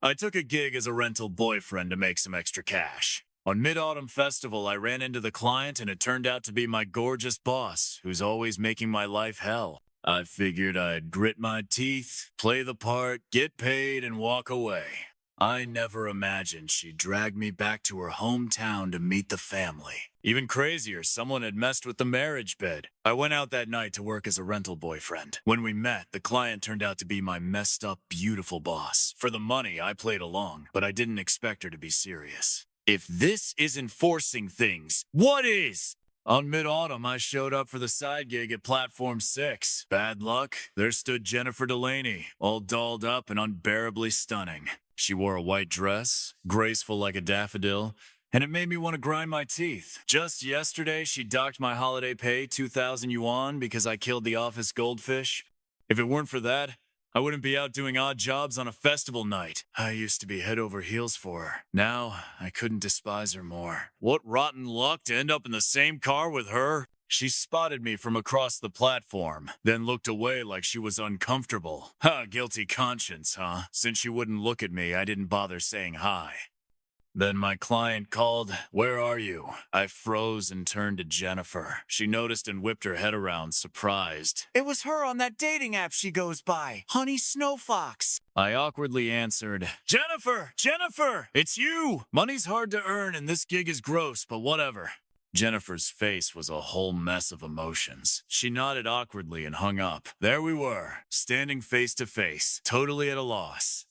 I took a gig as a rental boyfriend to make some extra cash. On Mid-Autumn Festival, I ran into the client and it turned out to be my gorgeous boss, who's always making my life hell. I figured I'd grit my teeth, play the part, get paid, and walk away. I never imagined she'd drag me back to her hometown to meet the family. Even crazier, someone had messed with the marriage bed. I went out that night to work as a rental boyfriend. When we met, the client turned out to be my messed up, beautiful boss. For the money, I played along, but I didn't expect her to be serious. If this isn't forcing things, what is? On Mid-Autumn, I showed up for the side gig at Platform 6. Bad luck, there stood Jennifer Delaney, all dolled up and unbearably stunning. She wore a white dress, graceful like a daffodil, and it made me want to grind my teeth. Just yesterday, she docked my holiday pay 2,000 yuan because I killed the office goldfish. If it weren't for that, I wouldn't be out doing odd jobs on a festival night. I used to be head over heels for her. Now, I couldn't despise her more. What rotten luck to end up in the same car with her. She spotted me from across the platform, then looked away like she was uncomfortable. Guilty conscience, huh? Since she wouldn't look at me, I didn't bother saying hi. Then my client called, "Where are you?" I froze and turned to Jennifer. She noticed and whipped her head around, surprised. It was her on that dating app she goes by, Honey Snowfox. I awkwardly answered, "Jennifer! Jennifer! It's you! Money's hard to earn and this gig is gross, but whatever." Jennifer's face was a whole mess of emotions. She nodded awkwardly and hung up. There we were, standing face to face, totally at a loss.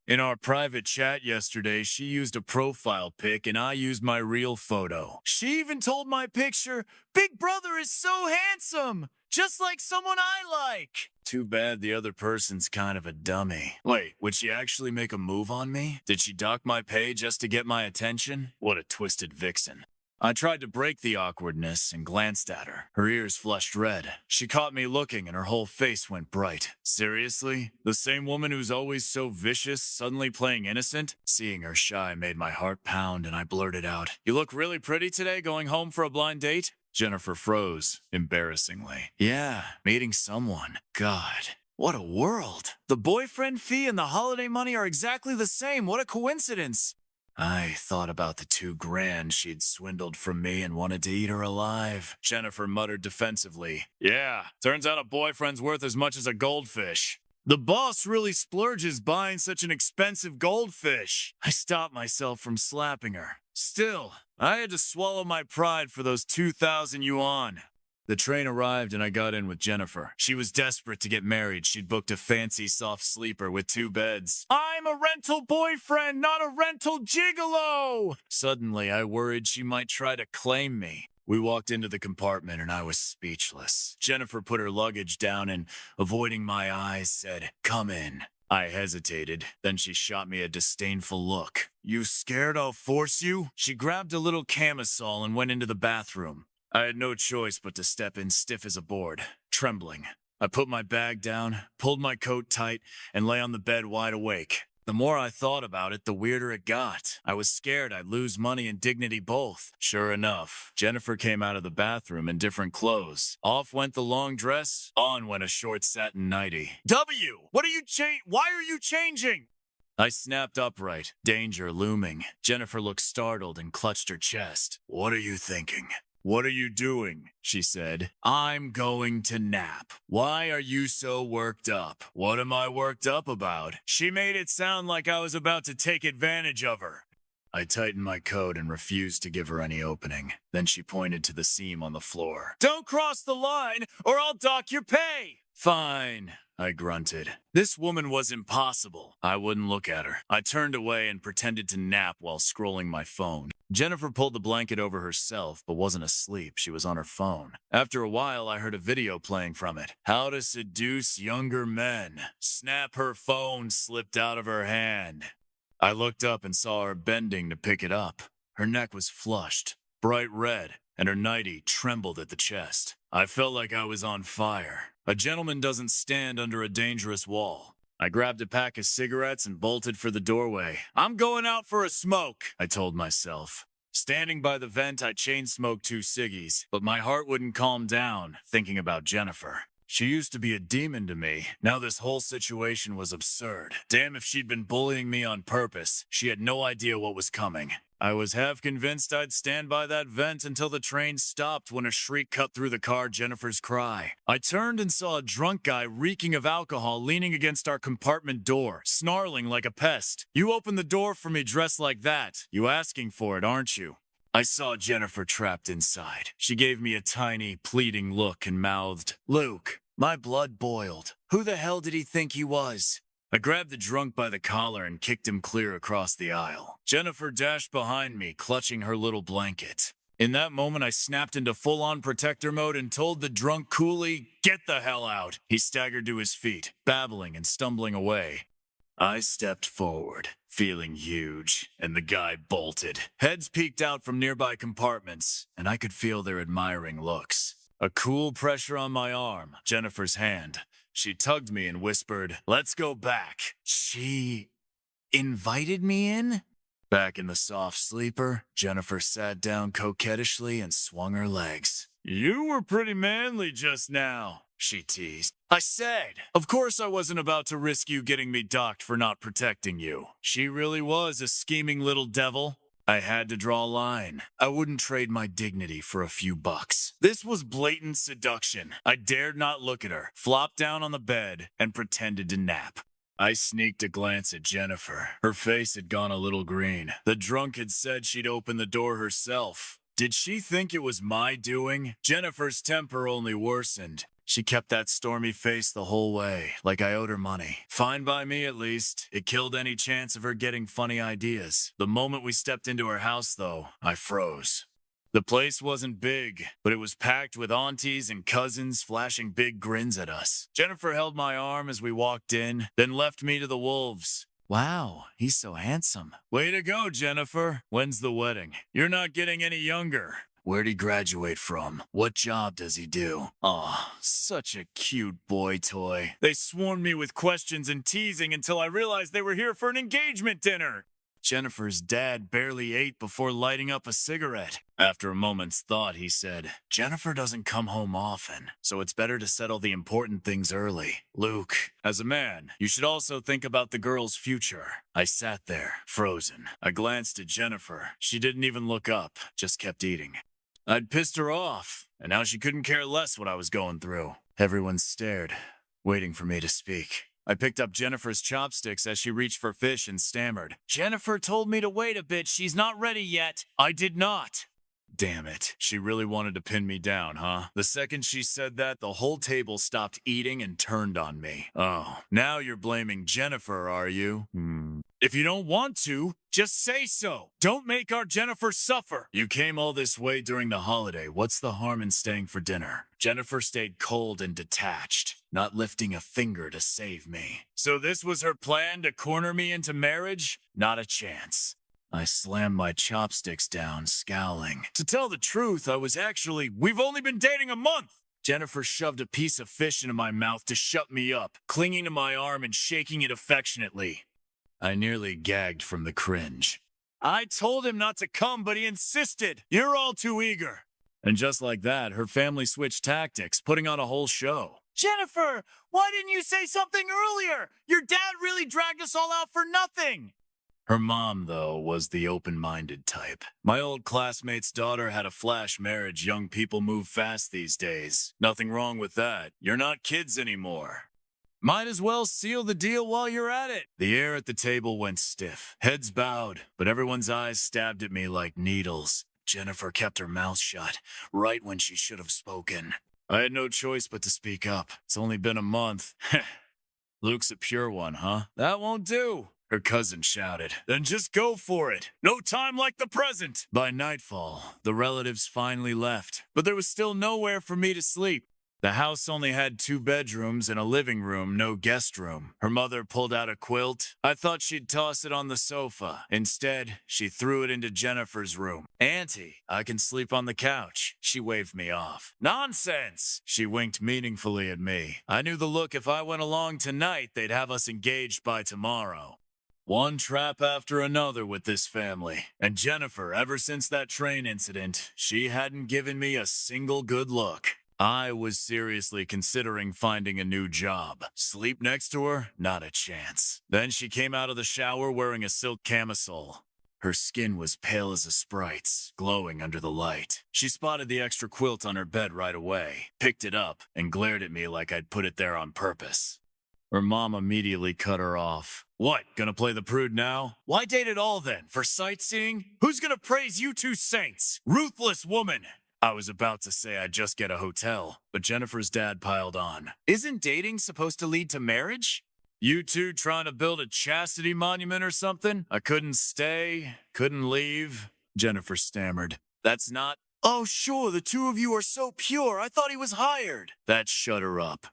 In our private chat yesterday, she used a profile pic and I used my real photo. She even told my picture, "Big brother is so handsome, just like someone I like." Too bad the other person's kind of a dummy. Wait, would she actually make a move on me? Did she dock my pay just to get my attention? What a twisted vixen. I tried to break the awkwardness and glanced at her. Her ears flushed red. She caught me looking and her whole face went bright. Seriously? The same woman who's always so vicious, suddenly playing innocent? Seeing her shy made my heart pound and I blurted out, "You look really pretty today, going home for a blind date?" Jennifer froze, embarrassingly. Yeah, meeting someone. God. What a world. The boyfriend fee and the holiday money are exactly the same. What a coincidence. I thought about the $2,000 she'd swindled from me and wanted to eat her alive. Jennifer muttered defensively, "Yeah, turns out a boyfriend's worth as much as a goldfish." The boss really splurges buying such an expensive goldfish. I stopped myself from slapping her. Still, I had to swallow my pride for those 2,000 yuan. The train arrived and I got in with Jennifer. She was desperate to get married. She'd booked a fancy soft sleeper with 2 beds. I'm a rental boyfriend, not a rental gigolo! Suddenly, I worried she might try to claim me. We walked into the compartment and I was speechless. Jennifer put her luggage down and, avoiding my eyes, said, "Come in." I hesitated. Then she shot me a disdainful look. "You scared I'll force you?" She grabbed a little camisole and went into the bathroom. I had no choice but to step in stiff as a board, trembling. I put my bag down, pulled my coat tight, and lay on the bed wide awake. The more I thought about it, the weirder it got. I was scared I'd lose money and dignity both. Sure enough, Jennifer came out of the bathroom in different clothes. Off went the long dress, on went a short satin nightie. Why are you changing? I snapped upright, danger looming. Jennifer looked startled and clutched her chest. "What are you thinking? What are you doing?" she said. "I'm going to nap. Why are you so worked up?" "What am I worked up about?" She made it sound like I was about to take advantage of her. I tightened my coat and refused to give her any opening. Then she pointed to the seam on the floor. "Don't cross the line or I'll dock your pay." "Fine," I grunted. This woman was impossible. I wouldn't look at her. I turned away and pretended to nap while scrolling my phone. Jennifer pulled the blanket over herself, but wasn't asleep. She was on her phone. After a while, I heard a video playing from it. How to seduce younger men. Snap, her phone slipped out of her hand. I looked up and saw her bending to pick it up. Her neck was flushed, bright red, and her nightie trembled at the chest. I felt like I was on fire. A gentleman doesn't stand under a dangerous wall. I grabbed a pack of cigarettes and bolted for the doorway. "I'm going out for a smoke," I told myself. Standing by the vent, I chain-smoked 2 ciggies, but my heart wouldn't calm down, thinking about Jennifer. She used to be a demon to me. Now this whole situation was absurd. Damn if she'd been bullying me on purpose. She had no idea what was coming. I was half convinced I'd stand by that vent until the train stopped when a shriek cut through the car Jennifer's cry. I turned and saw a drunk guy reeking of alcohol leaning against our compartment door, snarling like a pest. You opened the door for me dressed like that. You asking for it, aren't you? I saw Jennifer trapped inside. She gave me a tiny, pleading look and mouthed, "Luke." My blood boiled. Who the hell did he think he was? I grabbed the drunk by the collar and kicked him clear across the aisle. Jennifer dashed behind me, clutching her little blanket. In that moment, I snapped into full-on protector mode and told the drunk coolly, "Get the hell out." He staggered to his feet, babbling and stumbling away. I stepped forward, feeling huge, and the guy bolted. Heads peeked out from nearby compartments, and I could feel their admiring looks. A cool pressure on my arm, Jennifer's hand. She tugged me and whispered, "Let's go back." She invited me in? Back in the soft sleeper, Jennifer sat down coquettishly and swung her legs. "You were pretty manly just now," she teased. I said, "Of course I wasn't about to risk you getting me docked for not protecting you." She really was a scheming little devil. I had to draw a line. I wouldn't trade my dignity for a few bucks. This was blatant seduction. I dared not look at her, flopped down on the bed, and pretended to nap. I sneaked a glance at Jennifer. Her face had gone a little green. The drunk had said she'd open the door herself. Did she think it was my doing? Jennifer's temper only worsened. She kept that stormy face the whole way, like I owed her money. Fine by me, at least. It killed any chance of her getting funny ideas. The moment we stepped into her house, though, I froze. The place wasn't big, but it was packed with aunties and cousins flashing big grins at us. Jennifer held my arm as we walked in, then left me to the wolves. "Wow, he's so handsome." "Way to go, Jennifer. When's the wedding?" "You're not getting any younger." "Where'd he graduate from? What job does he do?" Aw, such a cute boy toy. They swarmed me with questions and teasing until I realized they were here for an engagement dinner. Jennifer's dad barely ate before lighting up a cigarette. After a moment's thought, he said, "Jennifer doesn't come home often, so it's better to settle the important things early. Luke, as a man, you should also think about the girl's future." I sat there, frozen. I glanced at Jennifer. She didn't even look up, just kept eating. I'd pissed her off, and now she couldn't care less what I was going through. Everyone stared, waiting for me to speak. I picked up Jennifer's chopsticks as she reached for fish and stammered, "Jennifer told me to wait a bit. She's not ready yet." I did not. Damn it. She really wanted to pin me down, huh? The second she said that, the whole table stopped eating and turned on me. Oh, now you're blaming Jennifer, are you? If you don't want to, just say so. Don't make our Jennifer suffer. You came all this way during the holiday. What's the harm in staying for dinner? Jennifer stayed cold and detached, not lifting a finger to save me. So this was her plan to corner me into marriage? Not a chance. I slammed my chopsticks down, scowling. To tell the truth, we've only been dating a month. Jennifer shoved a piece of fish into my mouth to shut me up, clinging to my arm and shaking it affectionately. I nearly gagged from the cringe. I told him not to come, but he insisted. You're all too eager. And just like that, her family switched tactics, putting on a whole show. "Jennifer, why didn't you say something earlier? Your dad really dragged us all out for nothing." Her mom, though, was the open-minded type. My old classmate's daughter had a flash marriage. Young people move fast these days. Nothing wrong with that. You're not kids anymore. Might as well seal the deal while you're at it. The air at the table went stiff. Heads bowed, but everyone's eyes stabbed at me like needles. Jennifer kept her mouth shut, right when she should have spoken. I had no choice but to speak up. It's only been a month. Luke's a pure one, huh? That won't do. Her cousin shouted. Then just go for it. No time like the present. By nightfall, the relatives finally left, but there was still nowhere for me to sleep. The house only had 2 bedrooms and a living room, no guest room. Her mother pulled out a quilt. I thought she'd toss it on the sofa. Instead, she threw it into Jennifer's room. "Auntie, I can sleep on the couch." She waved me off. "Nonsense!" She winked meaningfully at me. I knew the look. If I went along tonight, they'd have us engaged by tomorrow. One trap after another with this family. And Jennifer, ever since that train incident, she hadn't given me a single good look. I was seriously considering finding a new job. Sleep next to her? Not a chance. Then she came out of the shower wearing a silk camisole. Her skin was pale as a sprite's, glowing under the light. She spotted the extra quilt on her bed right away, picked it up, and glared at me like I'd put it there on purpose. Her mom immediately cut her off. What, gonna play the prude now? Why date at all then? For sightseeing? Who's gonna praise you two saints? Ruthless woman! I was about to say I'd just get a hotel, but Jennifer's dad piled on. Isn't dating supposed to lead to marriage? You two trying to build a chastity monument or something? I couldn't stay, couldn't leave. Jennifer stammered. That's not... Oh, sure, the two of you are so pure. I thought he was hired. That shut her up.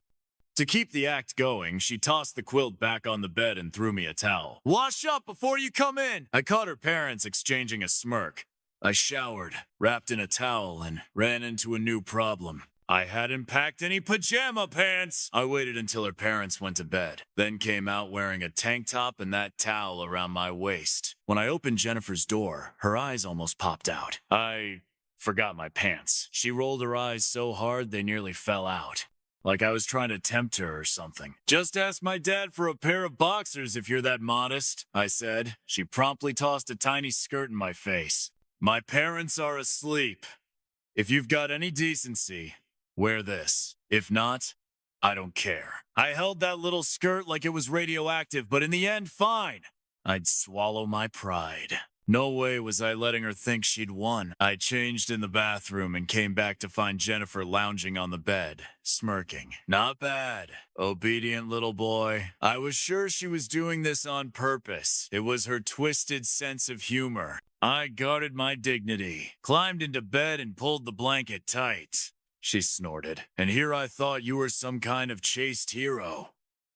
To keep the act going, she tossed the quilt back on the bed and threw me a towel. Wash up before you come in. I caught her parents exchanging a smirk. I showered, wrapped in a towel, and ran into a new problem. I hadn't packed any pajama pants. I waited until her parents went to bed, then came out wearing a tank top and that towel around my waist. When I opened Jennifer's door, her eyes almost popped out. I forgot my pants. She rolled her eyes so hard they nearly fell out. Like I was trying to tempt her or something. Just ask my dad for a pair of boxers if you're that modest, I said. She promptly tossed a tiny skirt in my face. My parents are asleep. If you've got any decency, wear this. If not, I don't care. I held that little skirt like it was radioactive, but in the end, fine. I'd swallow my pride. No way was I letting her think she'd won. I changed in the bathroom and came back to find Jennifer lounging on the bed, smirking. Not bad. Obedient little boy. I was sure she was doing this on purpose. It was her twisted sense of humor. I guarded my dignity, climbed into bed and pulled the blanket tight. She snorted. And here I thought you were some kind of chaste hero.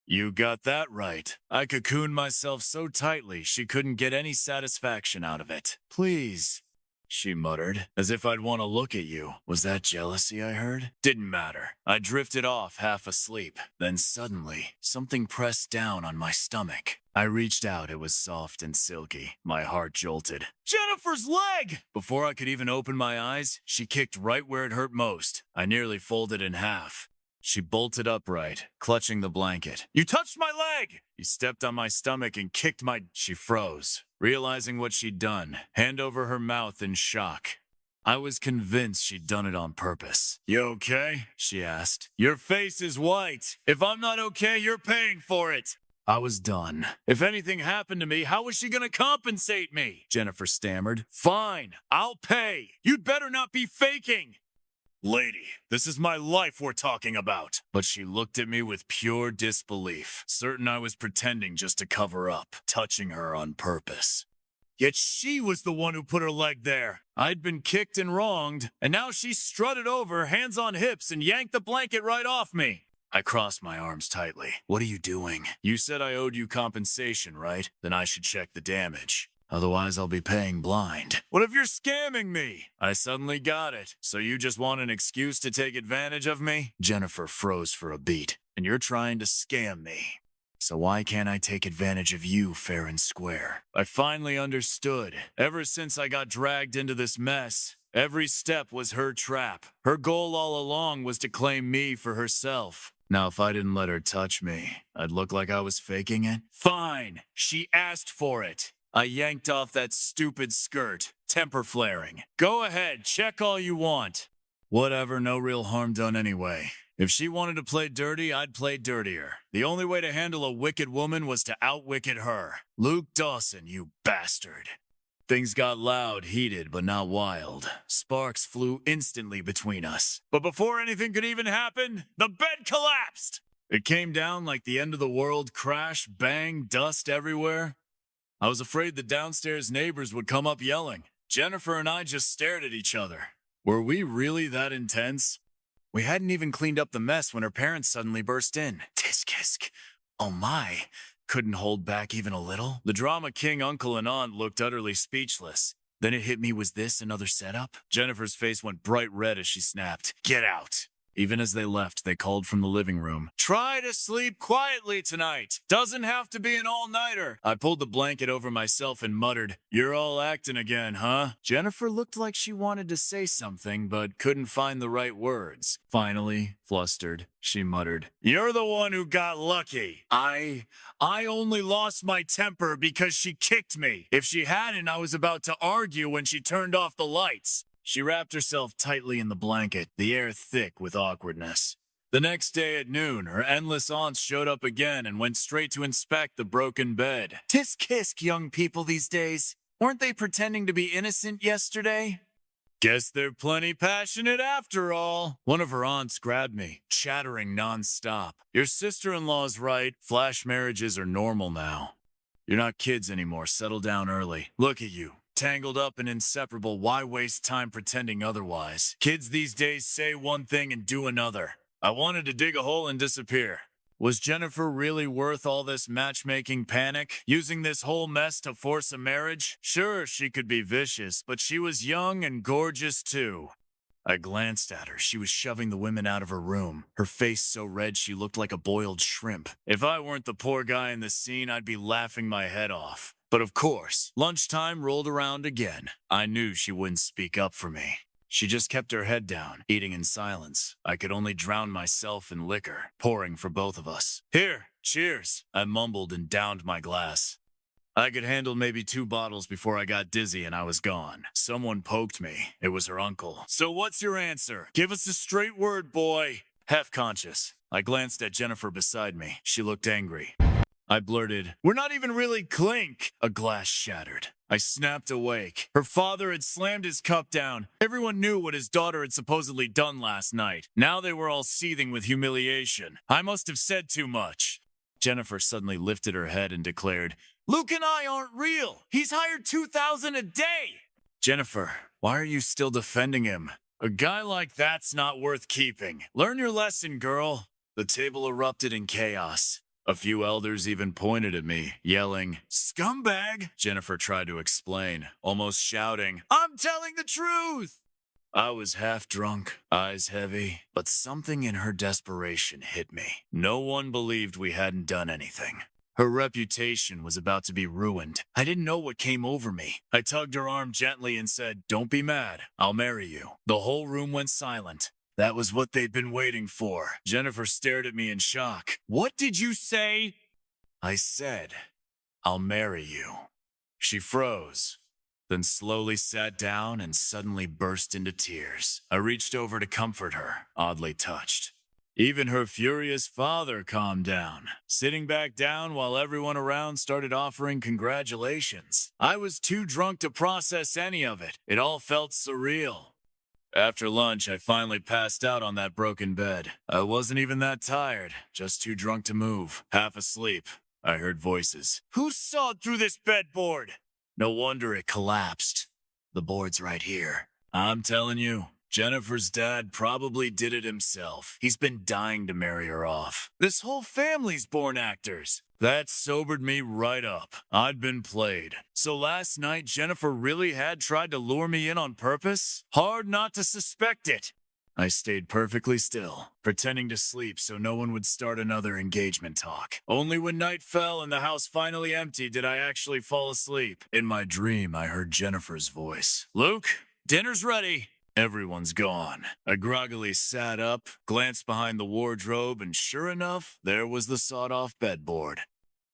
You got that right. I cocooned myself so tightly she couldn't get any satisfaction out of it. Please, she muttered, as if I'd want to look at you. Was that jealousy I heard? Didn't matter. I drifted off half asleep. Then suddenly, something pressed down on my stomach. I reached out. It was soft and silky. My heart jolted. Jennifer's leg! Before I could even open my eyes, she kicked right where it hurt most. I nearly folded in half. She bolted upright, clutching the blanket. You touched my leg! You stepped on my stomach and kicked my... She froze, realizing what she'd done, hand over her mouth in shock. I was convinced she'd done it on purpose. You okay? She asked. Your face is white. If I'm not okay, you're paying for it. I was done. If anything happened to me, how was she gonna compensate me? Jennifer stammered. Fine, I'll pay. You'd better not be faking. Lady, this is my life we're talking about. But she looked at me with pure disbelief, certain I was pretending just to cover up, touching her on purpose. Yet she was the one who put her leg there. I'd been kicked and wronged, and now she strutted over, hands on hips, and yanked the blanket right off me. I crossed my arms tightly. What are you doing? You said I owed you compensation, right? Then I should check the damage. Otherwise, I'll be paying blind. What if you're scamming me? I suddenly got it. So you just want an excuse to take advantage of me? Jennifer froze for a beat. And you're trying to scam me. So why can't I take advantage of you fair and square? I finally understood. Ever since I got dragged into this mess, every step was her trap. Her goal all along was to claim me for herself. Now, if I didn't let her touch me, I'd look like I was faking it. Fine. She asked for it. I yanked off that stupid skirt, temper flaring. Go ahead, check all you want. Whatever, no real harm done anyway. If she wanted to play dirty, I'd play dirtier. The only way to handle a wicked woman was to outwicked her. Luke Dawson, you bastard. Things got loud, heated, but not wild. Sparks flew instantly between us. But before anything could even happen, the bed collapsed. It came down like the end of the world, crash, bang, dust everywhere. I was afraid the downstairs neighbors would come up yelling. Jennifer and I just stared at each other. Were we really that intense? We hadn't even cleaned up the mess when her parents suddenly burst in. Tisk tisk. Oh my. Couldn't hold back even a little. The drama king uncle and aunt looked utterly speechless. Then it hit me, was this another setup? Jennifer's face went bright red as she snapped, Get out. Even as they left, they called from the living room. Try to sleep quietly tonight. Doesn't have to be an all-nighter. I pulled the blanket over myself and muttered, You're all acting again, huh? Jennifer looked like she wanted to say something, but couldn't find the right words. Finally, flustered, she muttered, You're the one who got lucky. I only lost my temper because she kicked me. If she hadn't, I was about to argue when she turned off the lights. She wrapped herself tightly in the blanket, the air thick with awkwardness. The next day at noon, her endless aunts showed up again and went straight to inspect the broken bed. Tisk-kisk, young people these days. Weren't they pretending to be innocent yesterday? Guess they're plenty passionate after all. One of her aunts grabbed me, chattering nonstop. Your sister-in-law's right. Flash marriages are normal now. You're not kids anymore. Settle down early. Look at you. Tangled up and inseparable, why waste time pretending otherwise? Kids these days say one thing and do another. I wanted to dig a hole and disappear. Was Jennifer really worth all this matchmaking panic? Using this whole mess to force a marriage? Sure, she could be vicious, but she was young and gorgeous too. I glanced at her. She was shoving the women out of her room, her face so red she looked like a boiled shrimp. If I weren't the poor guy in the scene, I'd be laughing my head off. But of course, lunchtime rolled around again. I knew she wouldn't speak up for me. She just kept her head down, eating in silence. I could only drown myself in liquor, pouring for both of us. Here, cheers, I mumbled and downed my glass. I could handle maybe 2 bottles before I got dizzy and I was gone. Someone poked me. It was her uncle. So what's your answer? Give us a straight word, boy. Half conscious. I glanced at Jennifer beside me. She looked angry. I blurted, We're not even really clink. A glass shattered. I snapped awake. Her father had slammed his cup down. Everyone knew what his daughter had supposedly done last night. Now they were all seething with humiliation. I must have said too much. Jennifer suddenly lifted her head and declared, Luke and I aren't real. He's hired $2,000 a day. Jennifer, why are you still defending him? A guy like that's not worth keeping. Learn your lesson, girl. The table erupted in chaos. A few elders even pointed at me, yelling, Scumbag! Jennifer tried to explain, almost shouting, I'm telling the truth! I was half drunk, eyes heavy, but something in her desperation hit me. No one believed we hadn't done anything. Her reputation was about to be ruined. I didn't know what came over me. I tugged her arm gently and said, Don't be mad. I'll marry you. The whole room went silent. That was what they'd been waiting for. Jennifer stared at me in shock. What did you say? I said, I'll marry you. She froze, then slowly sat down and suddenly burst into tears. I reached over to comfort her, oddly touched. Even her furious father calmed down, sitting back down while everyone around started offering congratulations. I was too drunk to process any of it. It all felt surreal. After lunch, I finally passed out on that broken bed. I wasn't even that tired, just too drunk to move. Half asleep, I heard voices. Who sawed through this bedboard? No wonder it collapsed. The board's right here. I'm telling you, Jennifer's dad probably did it himself. He's been dying to marry her off. This whole family's born actors. That sobered me right up. I'd been played. So last night, Jennifer really had tried to lure me in on purpose? Hard not to suspect it. I stayed perfectly still, pretending to sleep so no one would start another engagement talk. Only when night fell and the house finally emptied did I actually fall asleep. In my dream, I heard Jennifer's voice. Luke, dinner's ready. Everyone's gone. I groggily sat up, glanced behind the wardrobe, and sure enough, there was the sawed-off bedboard.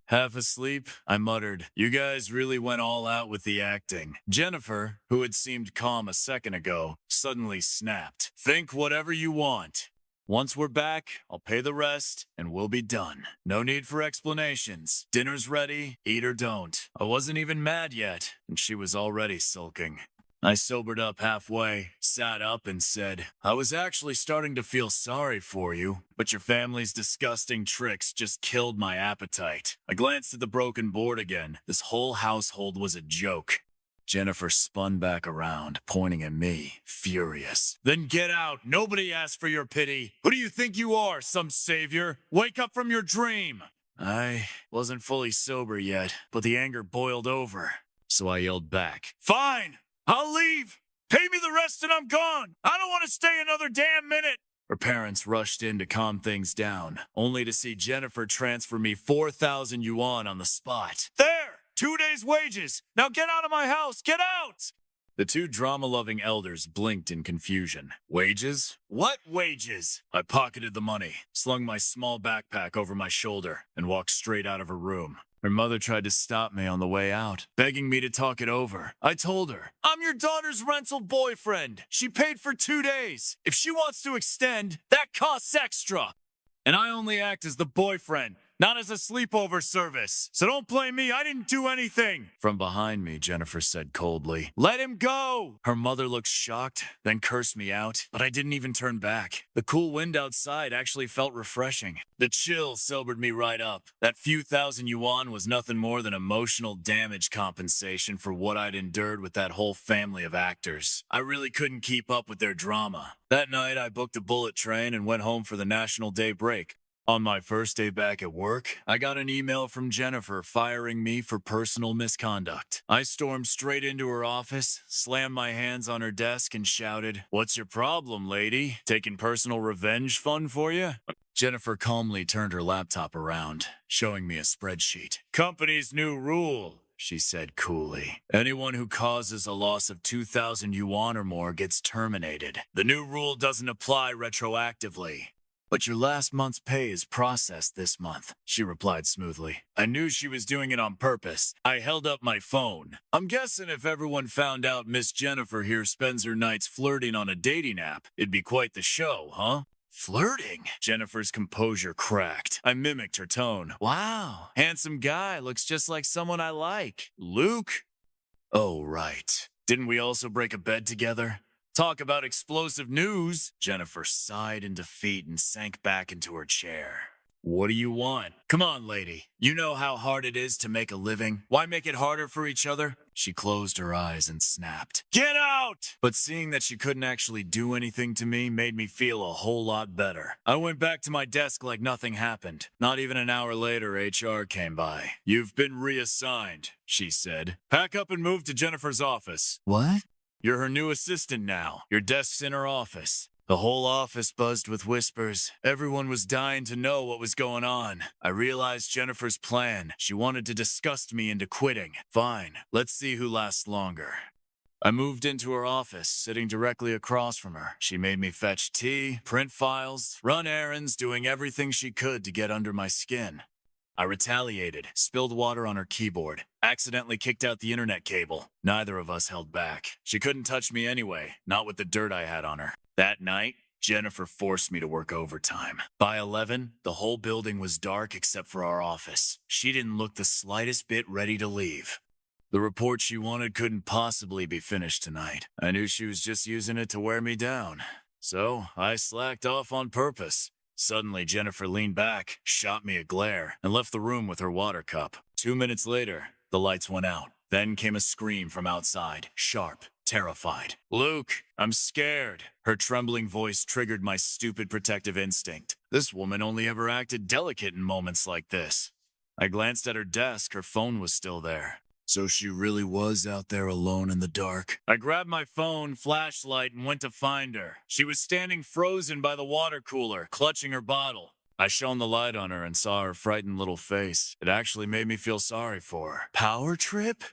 Half asleep, I muttered, You guys really went all out with the acting. Jennifer, who had seemed calm a second ago, suddenly snapped. Think whatever you want. Once we're back, I'll pay the rest, and we'll be done. No need for explanations. Dinner's ready, eat or don't. I wasn't even mad yet, and she was already sulking. I sobered up halfway, sat up, and said, I was actually starting to feel sorry for you, but your family's disgusting tricks just killed my appetite. I glanced at the broken board again. This whole household was a joke. Jennifer spun back around, pointing at me, furious. Then get out. Nobody asked for your pity. Who do you think you are, some savior? Wake up from your dream. I wasn't fully sober yet, but the anger boiled over. So I yelled back, Fine! I'll leave. Pay me the rest and I'm gone. I don't want to stay another damn minute. Her parents rushed in to calm things down, only to see Jennifer transfer me 4,000 yuan on the spot. There! 2 days' wages! Now get out of my house! Get out! The two drama-loving elders blinked in confusion. Wages? What wages? I pocketed the money, slung my small backpack over my shoulder, and walked straight out of her room. Her mother tried to stop me on the way out, begging me to talk it over. I told her, I'm your daughter's rental boyfriend. She paid for 2 days. If she wants to extend, that costs extra. And I only act as the boyfriend, not as a sleepover service. So don't blame me, I didn't do anything. From behind me, Jennifer said coldly, let him go. Her mother looked shocked, then cursed me out, but I didn't even turn back. The cool wind outside actually felt refreshing. The chill sobered me right up. That few thousand yuan was nothing more than emotional damage compensation for what I'd endured with that whole family of actors. I really couldn't keep up with their drama. That night, I booked a bullet train and went home for the National Day break. On my first day back at work, I got an email from Jennifer firing me for personal misconduct. I stormed straight into her office, slammed my hands on her desk, and shouted, what's your problem, lady? Taking personal revenge fun for you? Jennifer calmly turned her laptop around, showing me a spreadsheet. Company's new rule, she said coolly. Anyone who causes a loss of 2,000 yuan or more gets terminated. The new rule doesn't apply retroactively. But your last month's pay is processed this month, she replied smoothly. I knew she was doing it on purpose. I held up my phone. I'm guessing if everyone found out Miss Jennifer here spends her nights flirting on a dating app, it'd be quite the show, huh? Flirting? Jennifer's composure cracked. I mimicked her tone. Wow, handsome guy, looks just like someone I like. Luke? Oh, right. Didn't we also break a bed together? Talk about explosive news. Jennifer sighed in defeat and sank back into her chair. What do you want? Come on, lady. You know how hard it is to make a living. Why make it harder for each other? She closed her eyes and snapped. Get out! But seeing that she couldn't actually do anything to me made me feel a whole lot better. I went back to my desk like nothing happened. Not even an hour later, HR came by. You've been reassigned, she said. Pack up and move to Jennifer's office. What? You're her new assistant now. Your desk's in her office. The whole office buzzed with whispers. Everyone was dying to know what was going on. I realized Jennifer's plan. She wanted to disgust me into quitting. Fine, let's see who lasts longer. I moved into her office, sitting directly across from her. She made me fetch tea, print files, run errands, doing everything she could to get under my skin. I retaliated, spilled water on her keyboard, accidentally kicked out the internet cable. Neither of us held back. She couldn't touch me anyway, not with the dirt I had on her. That night, Jennifer forced me to work overtime. By 11, the whole building was dark except for our office. She didn't look the slightest bit ready to leave. The report she wanted couldn't possibly be finished tonight. I knew she was just using it to wear me down. So I slacked off on purpose. Suddenly, Jennifer leaned back, shot me a glare, and left the room with her water cup. 2 minutes later, the lights went out. Then came a scream from outside, sharp, terrified. Luke, I'm scared. Her trembling voice triggered my stupid protective instinct. This woman only ever acted delicate in moments like this. I glanced at her desk. Her phone was still there. So she really was out there alone in the dark. I grabbed my phone, flashlight, and went to find her. She was standing frozen by the water cooler, clutching her bottle. I shone the light on her and saw her frightened little face. It actually made me feel sorry for her. Power trip?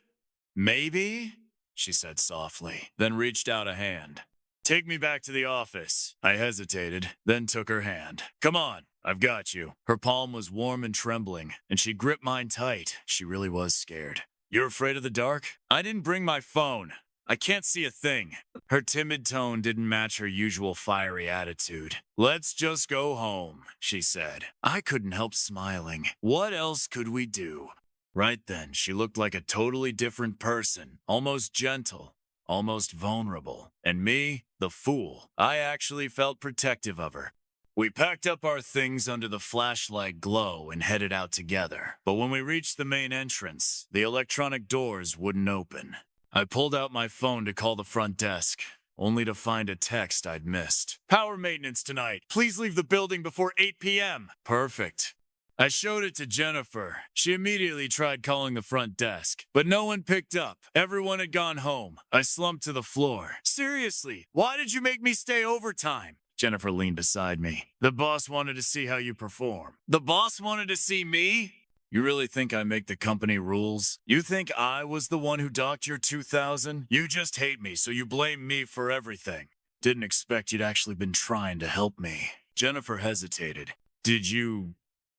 Maybe? She said softly, then reached out a hand. Take me back to the office. I hesitated, then took her hand. Come on, I've got you. Her palm was warm and trembling, and she gripped mine tight. She really was scared. You're afraid of the dark? I didn't bring my phone. I can't see a thing. Her timid tone didn't match her usual fiery attitude. Let's just go home, she said. I couldn't help smiling. What else could we do? Right then, she looked like a totally different person, almost gentle, almost vulnerable. And me, the fool, I actually felt protective of her. We packed up our things under the flashlight glow and headed out together. But when we reached the main entrance, the electronic doors wouldn't open. I pulled out my phone to call the front desk, only to find a text I'd missed. Power maintenance tonight. Please leave the building before 8 p.m. Perfect. I showed it to Jennifer. She immediately tried calling the front desk, but no one picked up. Everyone had gone home. I slumped to the floor. Seriously, why did you make me stay overtime? Jennifer leaned beside me. The boss wanted to see how you perform. The boss wanted to see me? You really think I make the company rules? You think I was the one who docked your 2000? You just hate me, so you blame me for everything. Didn't expect you'd actually been trying to help me. Jennifer hesitated. Did you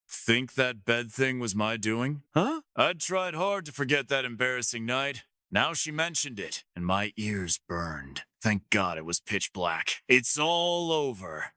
think that bed thing was my doing? Huh? I'd tried hard to forget that embarrassing night. Now she mentioned it, and my ears burned. Thank God it was pitch black. It's all over,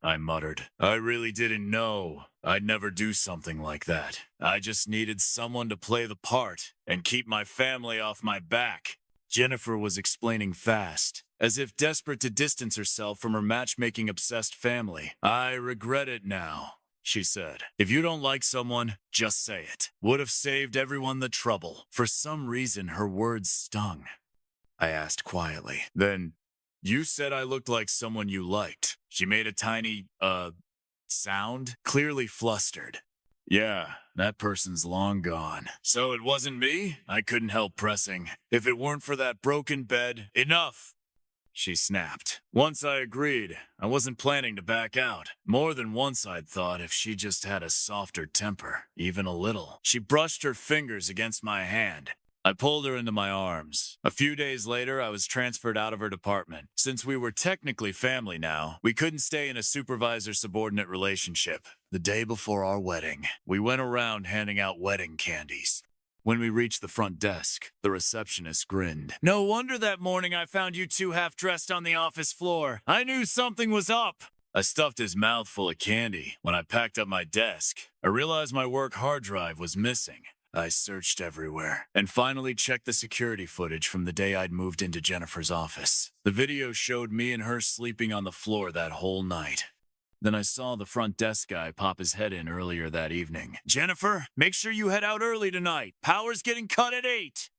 I muttered. I really didn't know I'd never do something like that. I just needed someone to play the part and keep my family off my back. Jennifer was explaining fast, as if desperate to distance herself from her matchmaking-obsessed family. I regret it now, she said. If you don't like someone, just say it. Would have saved everyone the trouble. For some reason, her words stung. I asked quietly. Then, you said I looked like someone you liked. She made a tiny, sound, clearly flustered. Yeah, that person's long gone. So it wasn't me? I couldn't help pressing. If it weren't for that broken bed, enough! She snapped. Once I agreed, I wasn't planning to back out. More than once I'd thought if she just had a softer temper, even a little. She brushed her fingers against my hand. I pulled her into my arms. A few days later, I was transferred out of her department. Since we were technically family now, we couldn't stay in a supervisor-subordinate relationship. The day before our wedding, we went around handing out wedding candies. When we reached the front desk, the receptionist grinned. No wonder that morning I found you two half-dressed on the office floor. I knew something was up. I stuffed his mouth full of candy. When I packed up my desk, I realized my work hard drive was missing. I searched everywhere and finally checked the security footage from the day I'd moved into Jennifer's office. The video showed me and her sleeping on the floor that whole night. Then I saw the front desk guy pop his head in earlier that evening. Jennifer, make sure you head out early tonight. Power's getting cut at 8.